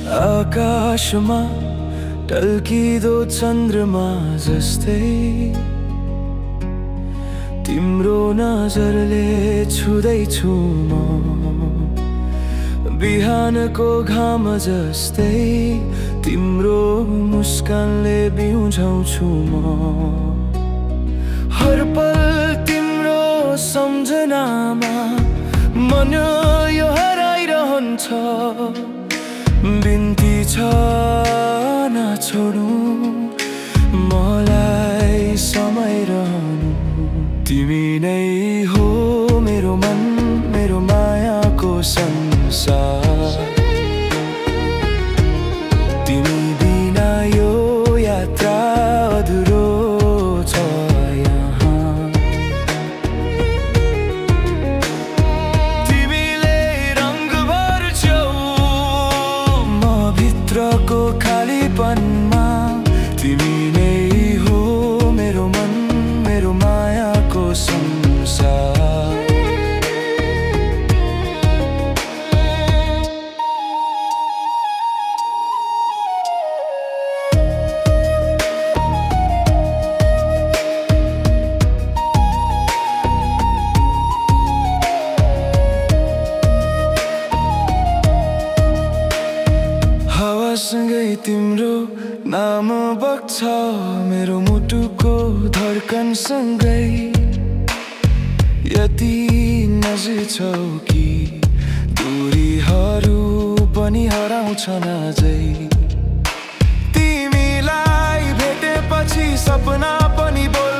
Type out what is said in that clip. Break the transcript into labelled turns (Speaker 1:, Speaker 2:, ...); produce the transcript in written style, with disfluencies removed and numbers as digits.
Speaker 1: आकाशमा टल्किदो चन्द्रमा जस्तै तिम्रो नजरले छुँदैछु म बिहानको घाम जस्तै तिम्रो मुस्कानले बिउझाउँछु म हर पल तिम्रो सम्झनामा मन यो हराइरहन्छ बिन्ती छ नछोड्नु मलाई समय रहनु तिमी नै हो मेरो मन मेरो मायाको संसार तिमी बिना यो यात्रा अधुरो छ यहाँ तिमीले रंग भर्छौ म भित्रको खालीपनमा तिमी नै हो मेरो मन मेरो मायाको संसार हावासँगै तिम्रो नाम बग्छ मेरो मुटुको धड्कनसँगै यति नजिक छौ कि दूरीहरू पनि हराउँछन् अझै तिमीलाई भेटेपछि सपना पनि बोल